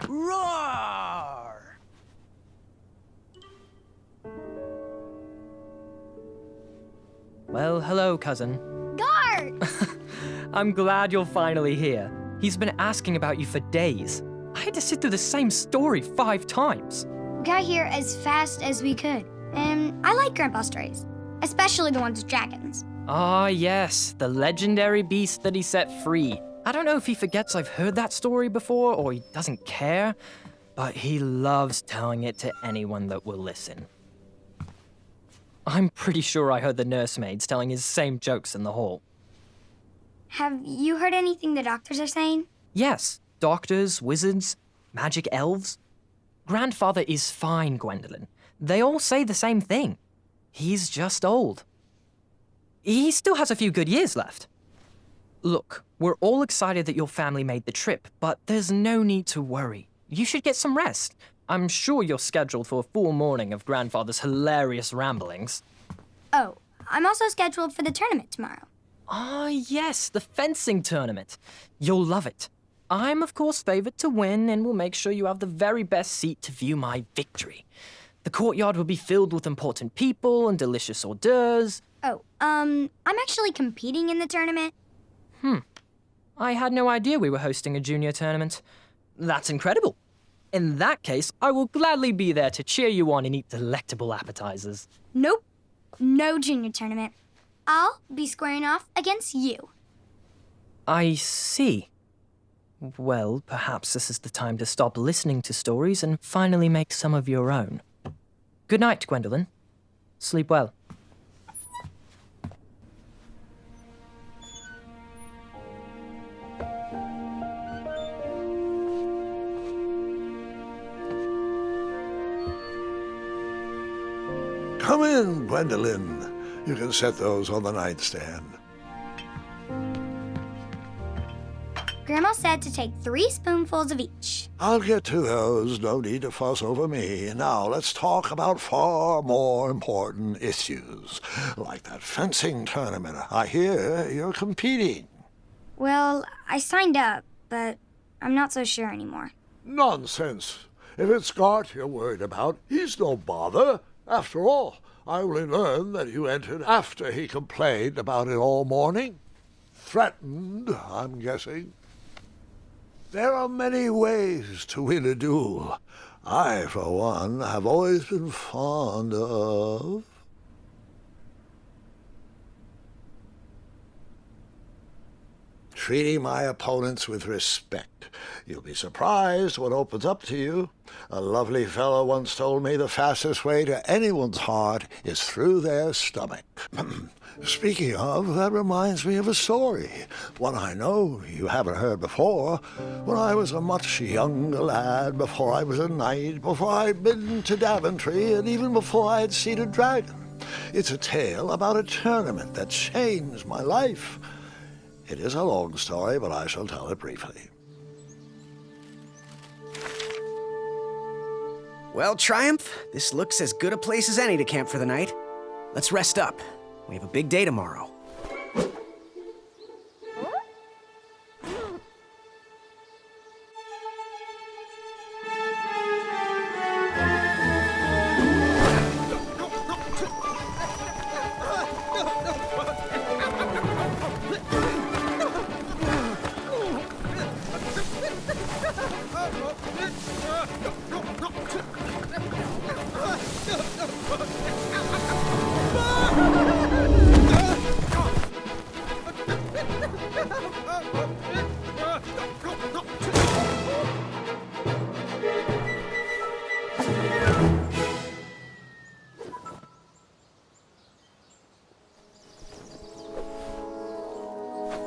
Roar! Well, hello, cousin. Guard! I'm glad you're finally here. He's been asking about you for days. I had to sit through the same story 5 times. We got here as fast as we could. And I like Grandpa's stories, especially the ones with dragons. Ah, yes, the legendary beast that he set free. I don't know if he forgets I've heard that story before or he doesn't care, but he loves telling it to anyone that will listen. I'm pretty sure I heard the nursemaids telling his same jokes in the hall. Have you heard anything the doctors are saying? Yes, doctors, wizards, magic elves. Grandfather is fine, Gwendolyn. They all say the same thing. He's just old. He still has a few good years left. Look, we're all excited that your family made the trip, but there's no need to worry. You should get some rest. I'm sure you're scheduled for a full morning of Grandfather's hilarious ramblings. Oh, I'm also scheduled for the tournament tomorrow. Ah, yes, the fencing tournament. You'll love it. I'm, of course, favored to win and will make sure you have the very best seat to view my victory. The courtyard will be filled with important people and delicious hors d'oeuvres. Oh, I'm actually competing in the tournament. I had no idea we were hosting a junior tournament. That's incredible. In that case, I will gladly be there to cheer you on and eat delectable appetizers. Nope, no junior tournament. I'll be squaring off against you. I see. Well, perhaps this is the time to stop listening to stories and finally make some of your own. Good night, Gwendolyn. Sleep well. Come in, Gwendolyn. You can set those on the nightstand. Grandma said to take 3 spoonfuls of each. I'll get to those. No need to fuss over me. Now, let's talk about far more important issues, like that fencing tournament. I hear you're competing. Well, I signed up, but I'm not so sure anymore. Nonsense. If it's Gart you're worried about, he's no bother. After all, I only learned that you entered after he complained about it all morning. Threatened, I'm guessing. There are many ways to win a duel. I, for one, have always been fond of treating my opponents with respect. You'll be surprised what opens up to you. A lovely fellow once told me the fastest way to anyone's heart is through their stomach. Speaking of, that reminds me of a story, one I know you haven't heard before. When I was a much younger lad, before I was a knight, before I'd been to Daventry, and even before I had seen a dragon. It's a tale about a tournament that changed my life. It is a long story, but I shall tell it briefly. Well, Triumph, this looks as good a place as any to camp for the night. Let's rest up. We have a big day tomorrow.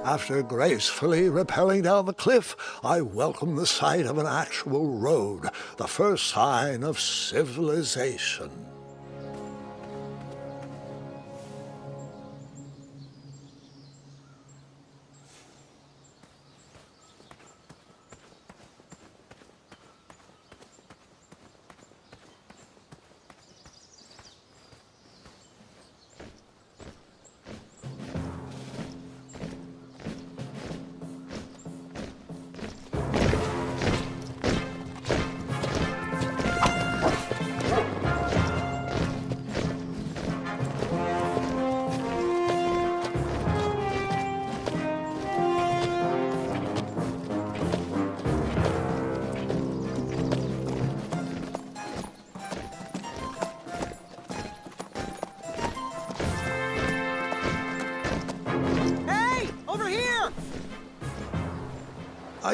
After gracefully rappelling down the cliff, I welcomed the sight of an actual road, the first sign of civilization.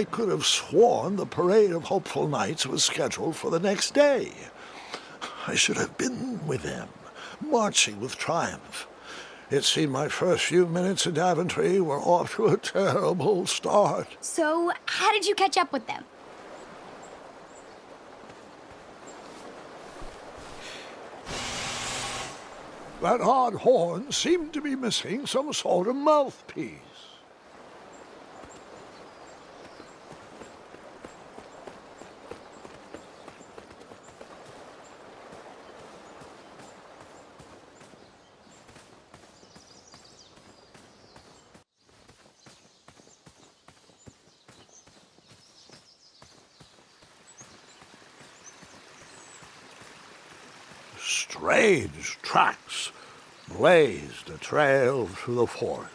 I could have sworn the parade of hopeful knights was scheduled for the next day. I should have been with them, marching with triumph. It seemed my first few minutes in Daventry were off to a terrible start. So, how did you catch up with them? That odd horn seemed to be missing some sort of mouthpiece. Strange tracks blazed a trail through the forest.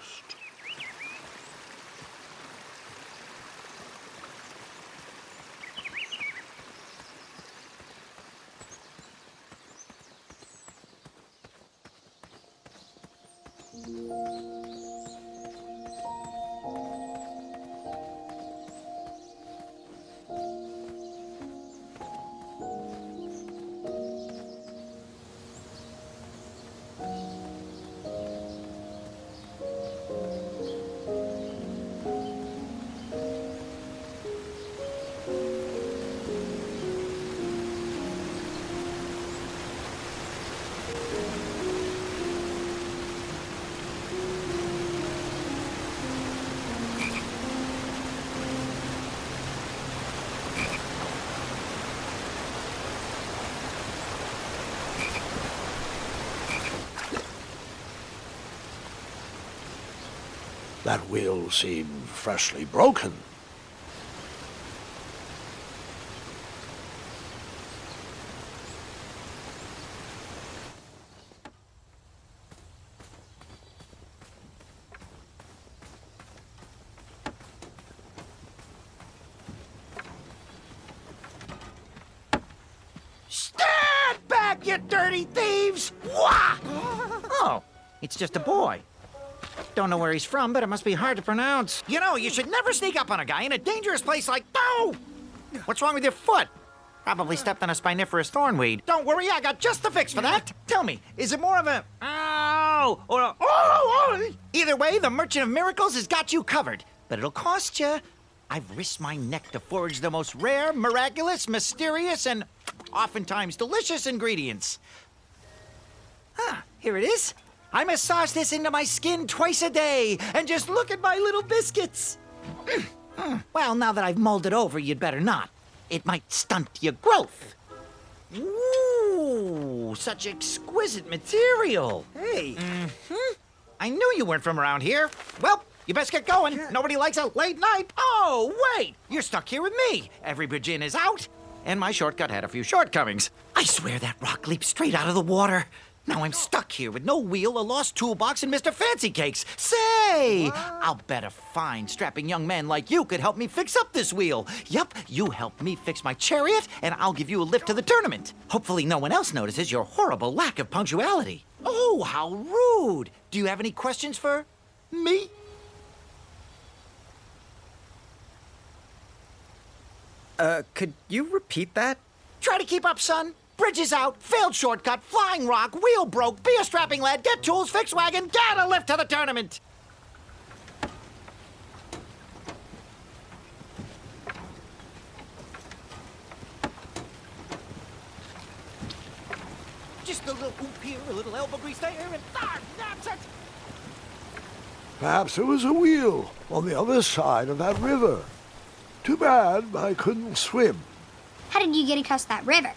That wheel seemed freshly broken. Stand back, you dirty thieves! Wah! Oh, it's just a boy. Don't know where he's from, but it must be hard to pronounce. You know, you should never sneak up on a guy in a dangerous place like... Oh! What's wrong with your foot? Probably stepped on a spiniferous thornweed. Don't worry, I got just the fix for that. Tell me, is it more of a... Ow! Or a... Oh! Either way, the Merchant of Miracles has got you covered. But it'll cost you. I've risked my neck to forage the most rare, miraculous, mysterious, and oftentimes delicious ingredients. Ah, here it is. I massage this into my skin twice a day, and just look at my little biscuits. Well, now that I've mulled it over, you'd better not. It might stunt your growth. Ooh, such exquisite material. Hey. I knew you weren't from around here. Well, you best get going. Nobody likes a late night. Oh, wait. You're stuck here with me. Every bridge in is out, and my shortcut had a few shortcomings. I swear that rock leaped straight out of the water. Now I'm stuck here with no wheel, a lost toolbox, and Mr. Fancy Cakes. Say, I'll bet a fine, strapping young man like you could help me fix up this wheel. Yup, you help me fix my chariot, and I'll give you a lift to the tournament. Hopefully no one else notices your horrible lack of punctuality. Oh, how rude. Do you have any questions for me? Could you repeat that? Try to keep up, son. Bridges out, failed shortcut, flying rock, wheel broke, be a strapping lad, get tools, fix wagon, get a lift to the tournament. Just a little oop here, a little elbow grease there, and that's it. Perhaps there was a wheel on the other side of that river. Too bad I couldn't swim. How did you get across that river?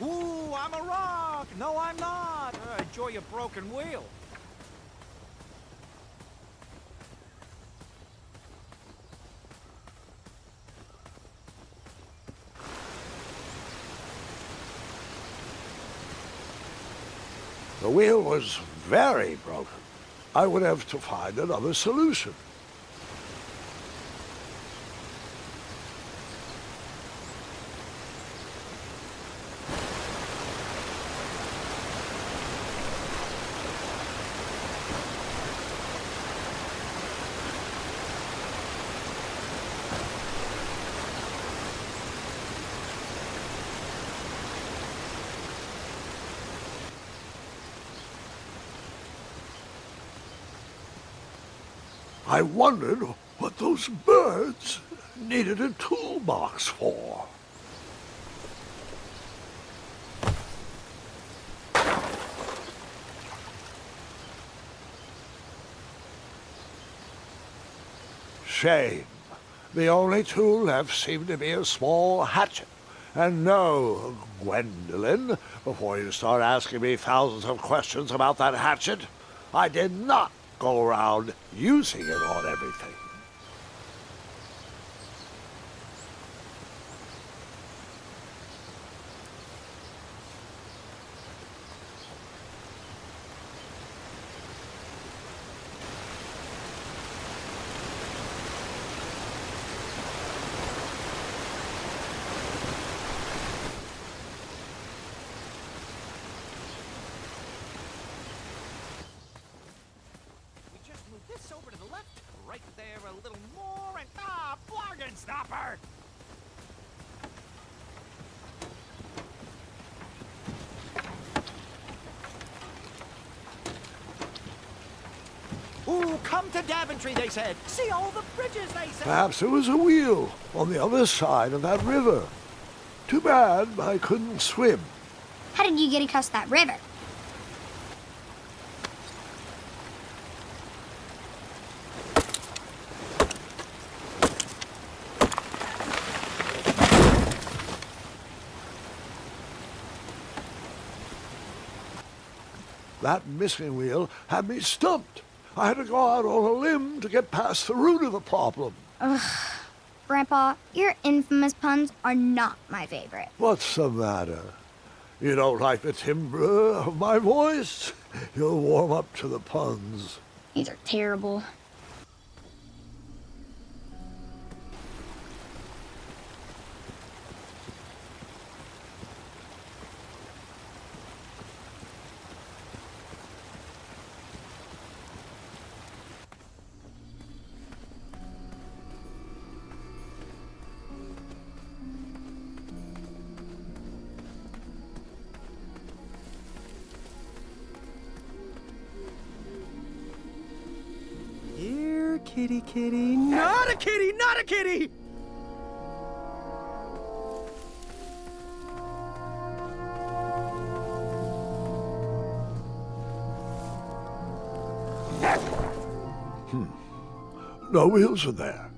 Ooh, I'm a rock. No, I'm not. Enjoy your broken wheel. The wheel was very broken. I would have to find another solution. I wondered what those birds needed a toolbox for. Shame. The only tool left seemed to be a small hatchet. And no, Gwendolyn, before you start asking me thousands of questions about that hatchet, I did not go around using it on everything. This over to the left, right there a little more, and bargain stopper! Ooh, come to Daventry, they said. See all the bridges, they said. Perhaps there was a wheel on the other side of that river. Too bad I couldn't swim. How did you get across that river? That missing wheel had me stumped. I had to go out on a limb to get past the root of the problem. Ugh. Grandpa, your infamous puns are not my favorite. What's the matter? You don't like the timbre of my voice? You'll warm up to the puns. These are terrible. Here, kitty, kitty. Not a kitty, not a kitty! No wheels in there.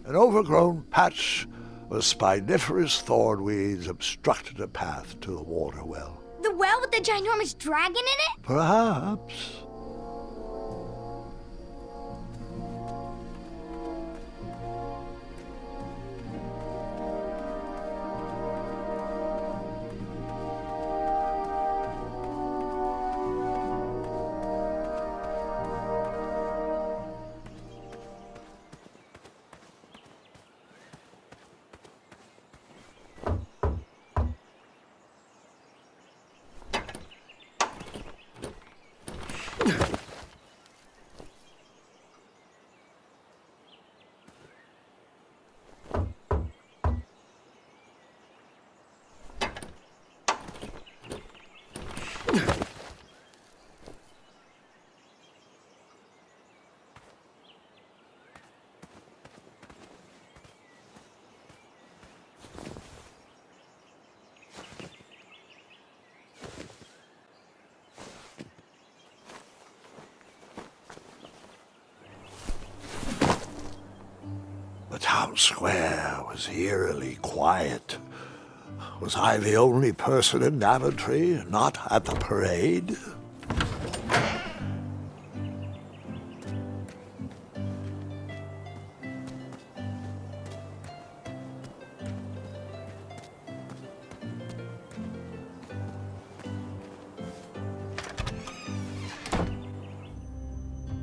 An overgrown patch of spiniferous thornweeds obstructed a path to the water well. The well with the ginormous dragon in it? Perhaps. The town square was eerily quiet. Was I the only person in Daventry not at the parade?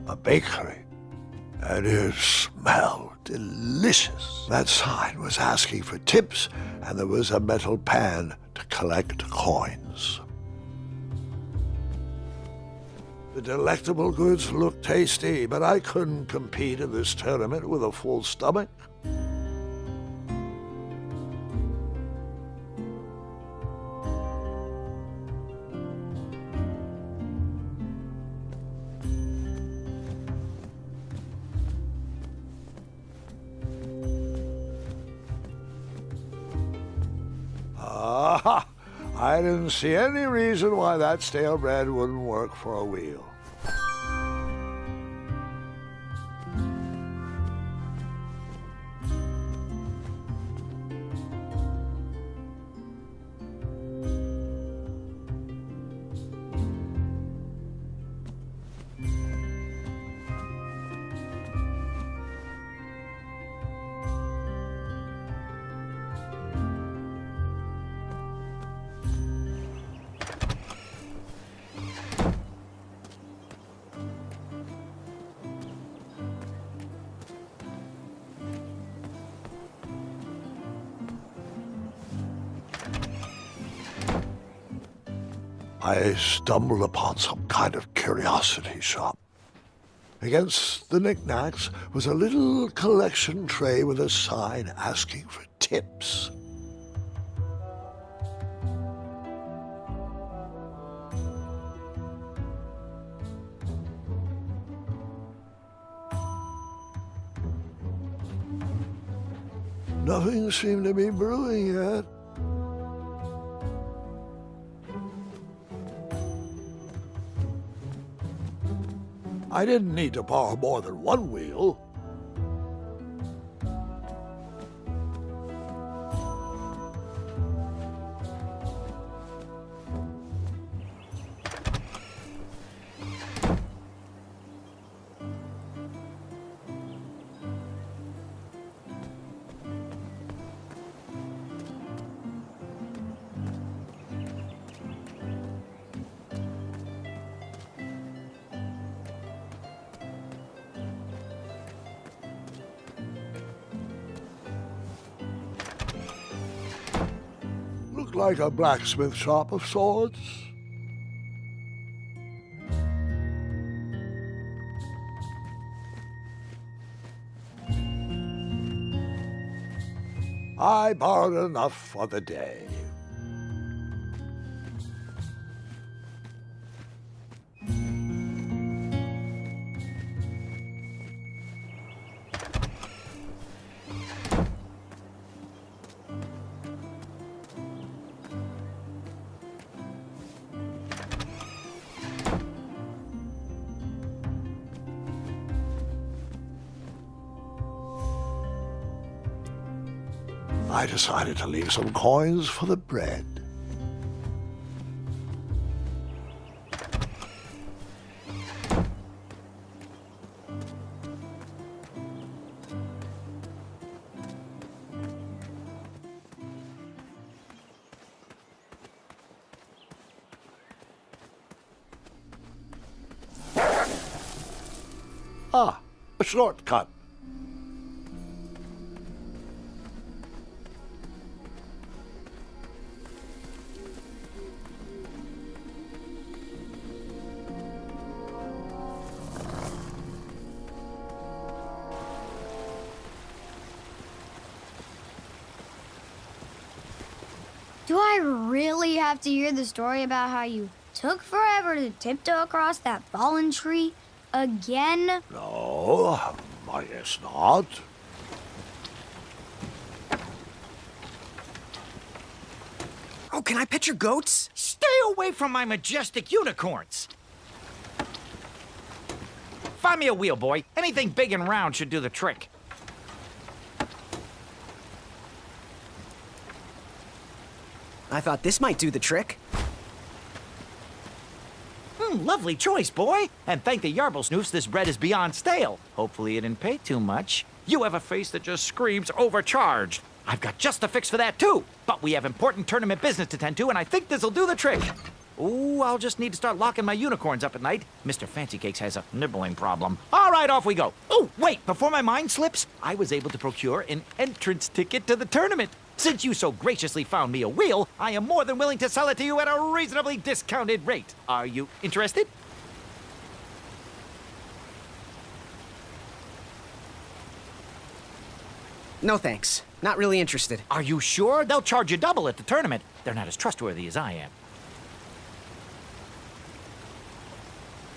A bakery, and it smelled delicious. That sign was asking for tips, and there was a metal pan to collect coins. The delectable goods look tasty, but I couldn't compete in this tournament with a full stomach. I didn't see any reason why that stale bread wouldn't work for a wheel. I stumbled upon some kind of curiosity shop. Against the knickknacks was a little collection tray with a sign asking for tips. Nothing seemed to be brewing yet. I didn't need to borrow more than one wheel. Looked like a blacksmith shop of sorts. I borrowed enough for the day. I decided to leave some coins for the bread. Ah, a shortcut. Do I really have to hear the story about how you took forever to tiptoe across that fallen tree again? No, I guess not. Oh, can I pet your goats? Stay away from my majestic unicorns! Find me a wheel, boy. Anything big and round should do the trick. I thought this might do the trick. Lovely choice, boy. And thank the Yarblesnoofs, this bread is beyond stale. Hopefully you didn't pay too much. You have a face that just screams overcharged. I've got just the fix for that, too. But we have important tournament business to tend to, and I think this'll do the trick. Ooh, I'll just need to start locking my unicorns up at night. Mr. Fancy Cakes has a nibbling problem. All right, off we go. Oh, wait, before my mind slips, I was able to procure an entrance ticket to the tournament. Since you so graciously found me a wheel, I am more than willing to sell it to you at a reasonably discounted rate. Are you interested? No thanks. Not really interested. Are you sure? They'll charge you double at the tournament. They're not as trustworthy as I am.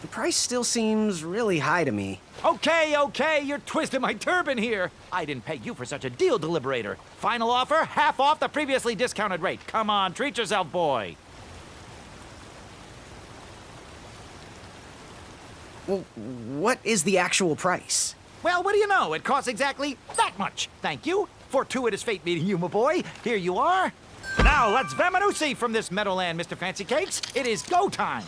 The price still seems really high to me. Okay, you're twisting my turban here. I didn't pay you for such a deal, Deliberator. Final offer, half off the previously discounted rate. Come on, treat yourself, boy. Well, what is the actual price? Well, what do you know? It costs exactly that much. Thank you. Fortuitous fate meeting you, my boy. Here you are. Now, let's Vamanusi from this Meadowland, Mr. Fancy Cakes. It is go time.